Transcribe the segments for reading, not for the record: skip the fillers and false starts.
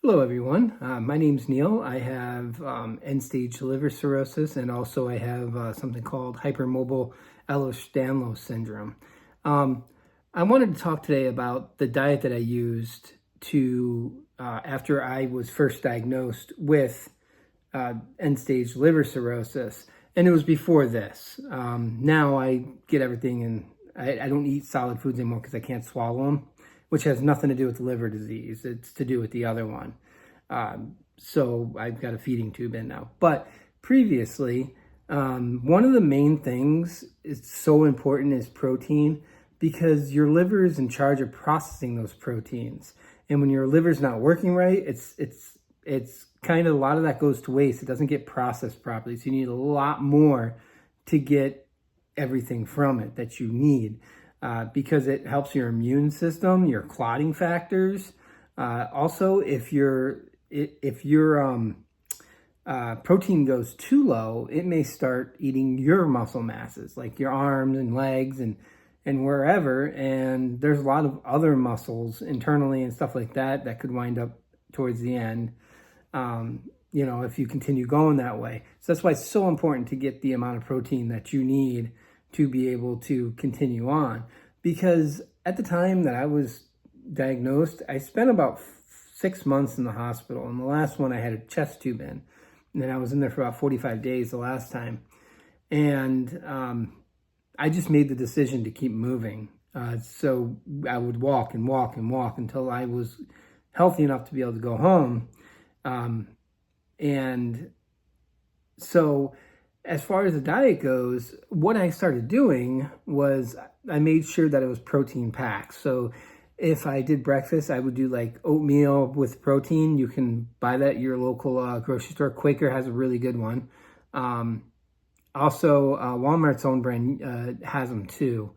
Hello everyone, my name's Neil. I have end-stage liver cirrhosis, and also I have something called hypermobile Ehlers-Danlos syndrome. Um, I wanted to talk today about the diet that I used after I was first diagnosed with end-stage liver cirrhosis, and it was before this. Now I get everything, and I don't eat solid foods anymore because I can't swallow them, which has nothing to do with the liver disease. It's to do with the other one. So I've got a feeding tube in now. But previously, one of the main things is so important is protein, because your liver is in charge of processing those proteins. And when your liver's not working right, it's kind of, a lot of that goes to waste. It doesn't get processed properly. So you need a lot more to get everything from it that you need. Because it helps your immune system, your clotting factors. Also, if your protein goes too low, it may start eating your muscle masses, like your arms and legs and wherever. And there's a lot of other muscles internally and stuff like that that could wind up towards the end, if you continue going that way. So that's why it's so important to get the amount of protein that you need to be able to continue on. Because at the time that I was diagnosed, I spent about 6 months in the hospital. And the last one I had a chest tube in. And then I was in there for about 45 days the last time. And I just made the decision to keep moving. So I would walk and walk and walk until I was healthy enough to be able to go home. And so as far as the diet goes, what I started doing was I made sure that it was protein packed. So if I did breakfast, I would do like oatmeal with protein. You can buy that at your local grocery store. Quaker has a really good one. Also, Walmart's own brand has them too.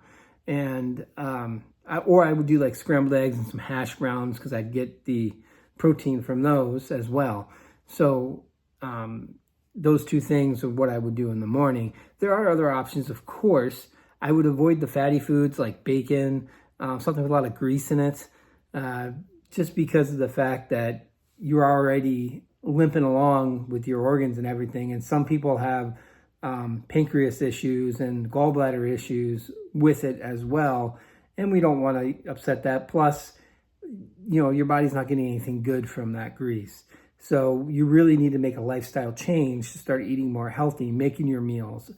And or I would do like scrambled eggs and some hash browns, because I'd get the protein from those as well. So those two things are what I would do in the morning. There are other options, of course. I would avoid the fatty foods like bacon, something with a lot of grease in it, just because of the fact that you're already limping along with your organs and everything. And some people have pancreas issues and gallbladder issues with it as well. And we don't want to upset that. Plus, your body's not getting anything good from that grease. So you really need to make a lifestyle change to start eating more healthy, making your meals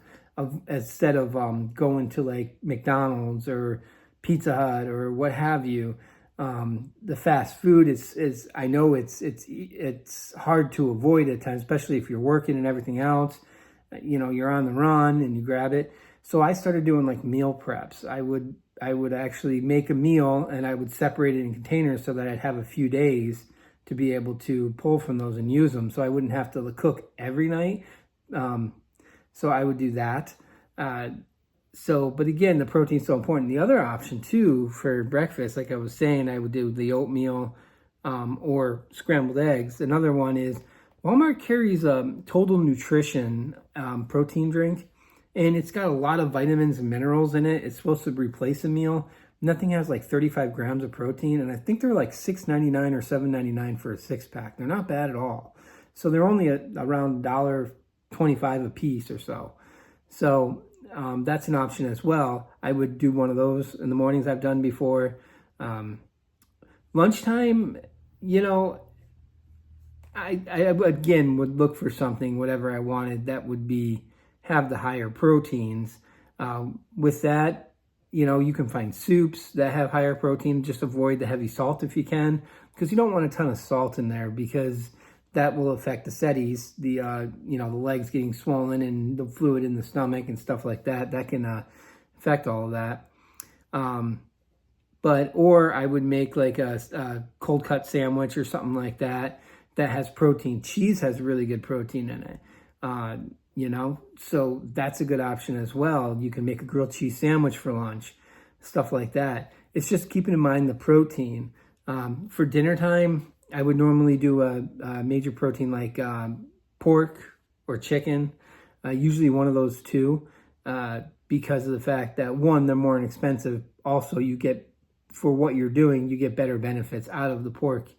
instead of going to like McDonald's or Pizza Hut or what have you. The fast food is I know it's hard to avoid at times, especially if you're working and everything else. You're on the run and you grab it. So I started doing like meal preps. I would actually make a meal and I would separate it in containers so that I'd have a few days to be able to pull from those and use them. So I wouldn't have to cook every night. So I would do that. But again, the protein's so important. The other option too for breakfast, like I was saying, I would do the oatmeal or scrambled eggs. Another one is Walmart carries a Total Nutrition protein drink, and it's got a lot of vitamins and minerals in it. It's supposed to replace a meal. Nothing has like 35 grams of protein, and I think they're like $6.99 or $7.99 for a 6-pack. They're not bad at all. So they're only around $1.25 a piece or so. So that's an option as well. I would do one of those in the mornings. I've done before. Lunchtime, I again would look for something, whatever I wanted, that would have the higher proteins. With that, you can find soups that have higher protein. Just avoid the heavy salt if you can, because you don't want a ton of salt in there, because that will affect the SETIs, the legs getting swollen and the fluid in the stomach and stuff like that. That can affect all of that. Or I would make like a cold cut sandwich or something like that has protein. Cheese has really good protein in it. So that's a good option as well. You can make a grilled cheese sandwich for lunch, stuff like that. It's just keeping in mind the protein. For dinner time, I would normally do a major protein like pork or chicken, usually one of those two, because of the fact that, one, they're more inexpensive. Also, you get, for what you're doing, you get better benefits out of the pork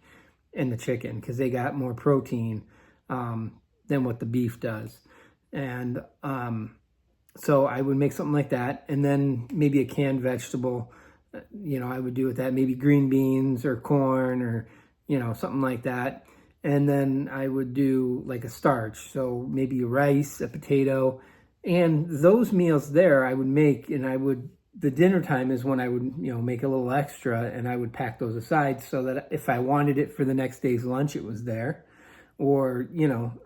and the chicken because they got more protein than what the beef does. And so I would make something like that, and then maybe a canned vegetable, I would do with that, maybe green beans or corn or, something like that. And then I would do like a starch, so maybe rice, a potato, and those meals there I would make, and the dinner time is when I would, make a little extra, and I would pack those aside so that if I wanted it for the next day's lunch, it was there. Or,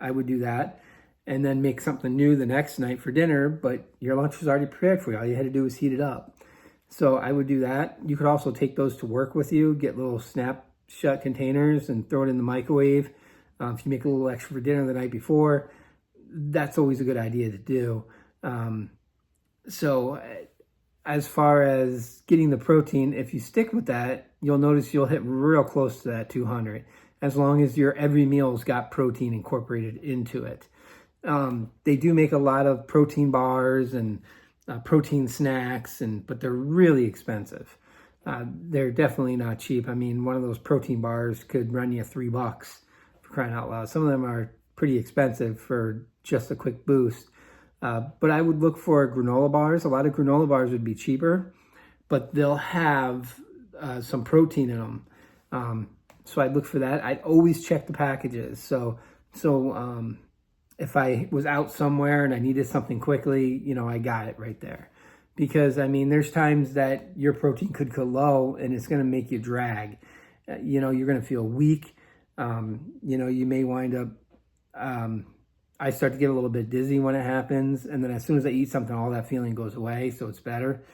I would do that and then make something new the next night for dinner, but your lunch was already prepared for you. All you had to do was heat it up. So I would do that. You could also take those to work with you, get little snap shut containers and throw it in the microwave. If you make a little extra for dinner the night before, that's always a good idea to do. So as far as getting the protein, if you stick with that, you'll notice you'll hit real close to that 200, as long as your every meal's got protein incorporated into it. They do make a lot of protein bars and protein snacks, but they're really expensive. They're definitely not cheap. I mean, one of those protein bars could run you $3 for crying out loud. Some of them are pretty expensive for just a quick boost. But I would look for granola bars. A lot of granola bars would be cheaper, but they'll have some protein in them. So I'd look for that. I'd always check the packages. So if I was out somewhere and I needed something quickly, I got it right there. Because, I mean, there's times that your protein could go low and it's going to make you drag. You're going to feel weak. You may wind up, I start to get a little bit dizzy when it happens. And then as soon as I eat something, all that feeling goes away. So it's better.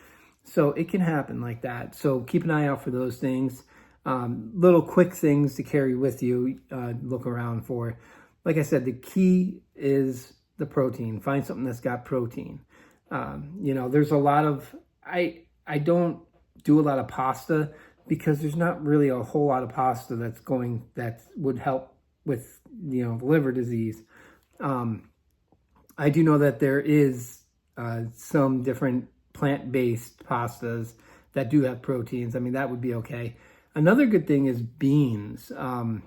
So it can happen like that. So keep an eye out for those things. Little quick things to carry with you, look around for. Like I said, the key is the protein. Find something that's got protein. There's a lot of, I don't do a lot of pasta because there's not really a whole lot of pasta that would help with, liver disease. I do know that there is some different plant-based pastas that do have proteins. I mean, that would be okay. Another good thing is beans. Even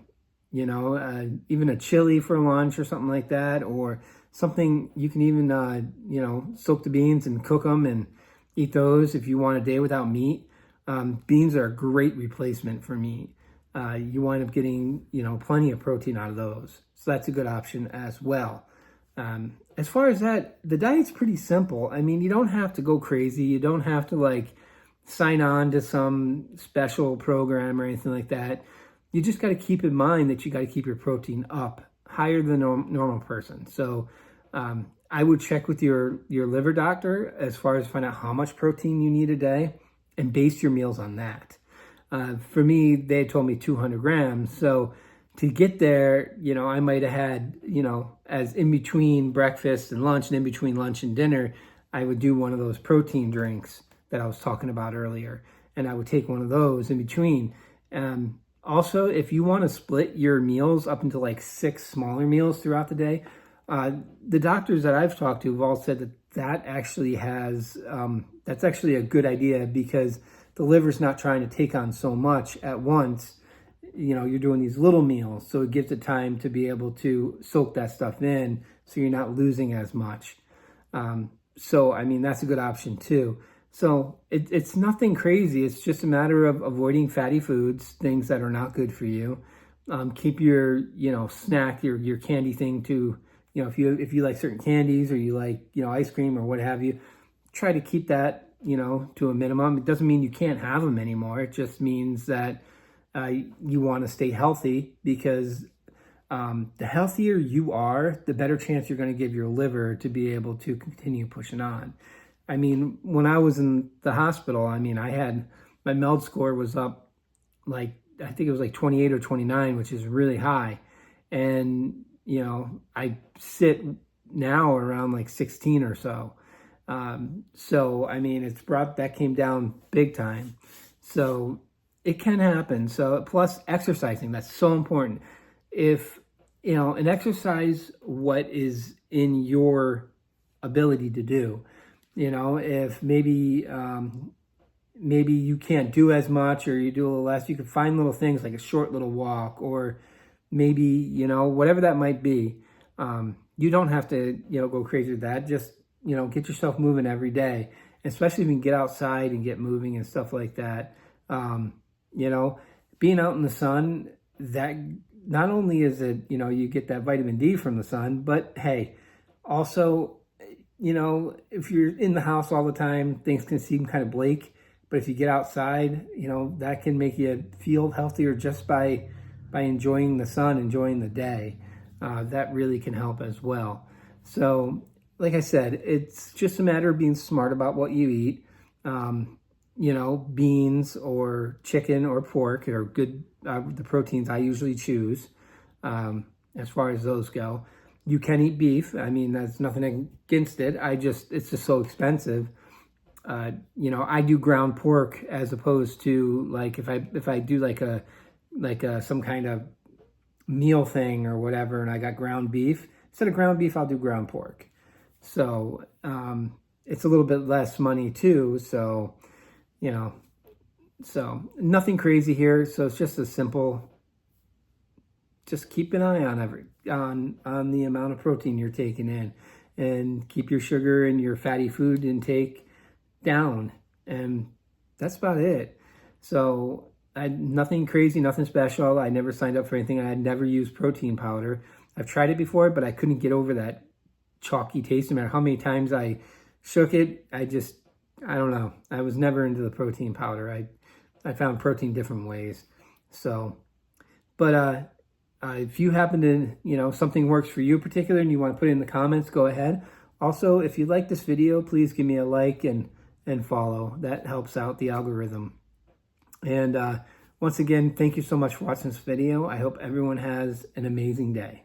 a chili for lunch or something like that, or something you can even, soak the beans and cook them and eat those if you want a day without meat. Beans are a great replacement for meat. You wind up getting, plenty of protein out of those. So that's a good option as well. As far as that, the diet's pretty simple. I mean, you don't have to go crazy. You don't have to sign on to some special program or anything like that. You just got to keep in mind that you got to keep your protein up higher than a normal person. So I would check with your liver doctor as far as find out how much protein you need a day and base your meals on that. For me, they told me 200 grams. So to get there, I might have had, as in between breakfast and lunch and in between lunch and dinner, I would do one of those protein drinks that I was talking about earlier. And I would take one of those in between. Also, if you want to split your meals up into 6 smaller meals throughout the day, the doctors that I've talked to have all said that actually that's actually a good idea because the liver's not trying to take on so much at once. You're doing these little meals, so it gives it time to be able to soak that stuff in so you're not losing as much. So, I mean, that's a good option too. So it's nothing crazy. It's just a matter of avoiding fatty foods, things that are not good for you. Keep your, snack, your candy thing to, if you like certain candies or you like, ice cream or what have you, try to keep that, to a minimum. It doesn't mean you can't have them anymore. It just means that you want to stay healthy because the healthier you are, the better chance you're going to give your liver to be able to continue pushing on. I mean, when I was in the hospital, I had my MELD score was up I think it was 28 or 29, which is really high. And, I sit now around 16 or so. So, I mean, that came down big time. So it can happen. So plus exercising, that's so important. If, and exercise what is in your ability to do. If maybe maybe you can't do as much or you do a little less, you can find little things like a short little walk, or maybe, you know, whatever that might be. You don't have to, you know, go crazy with that. Just, you know, get yourself moving every day, especially if you can get outside and get moving and stuff like that. You know, being out in the sun, that not only is it, you know, you get that vitamin D from the sun, but hey, also, you know, if you're in the house all the time, things can seem kind of bleak. But if you get outside, you know, that can make you feel healthier just by enjoying the sun, enjoying the day. That really can help as well. So, like I said, it's just a matter of being smart about what you eat. You know, beans or chicken or pork are good, the proteins I usually choose as far as those go. You can eat beef. I mean, that's nothing against it. It's just so expensive. You know, I do ground pork as opposed to like if I do like some kind of meal thing or whatever, and I got ground beef. Instead of ground beef, I'll do ground pork. So it's a little bit less money too. So, you know, so nothing crazy here. So it's just a simple, just keep an eye on the amount of protein you're taking in, and keep your sugar and your fatty food intake down. And that's about it. So nothing crazy, nothing special. I never signed up for anything. I had never used protein powder. I've tried it before, but I couldn't get over that chalky taste. No matter how many times I shook it, I don't know. I was never into the protein powder. I found protein different ways. So, but if you happen to, you know, something works for you in particular and you want to put it in the comments, go ahead. Also, if you like this video, please give me a like and follow. That helps out the algorithm. And once again, thank you so much for watching this video. I hope everyone has an amazing day.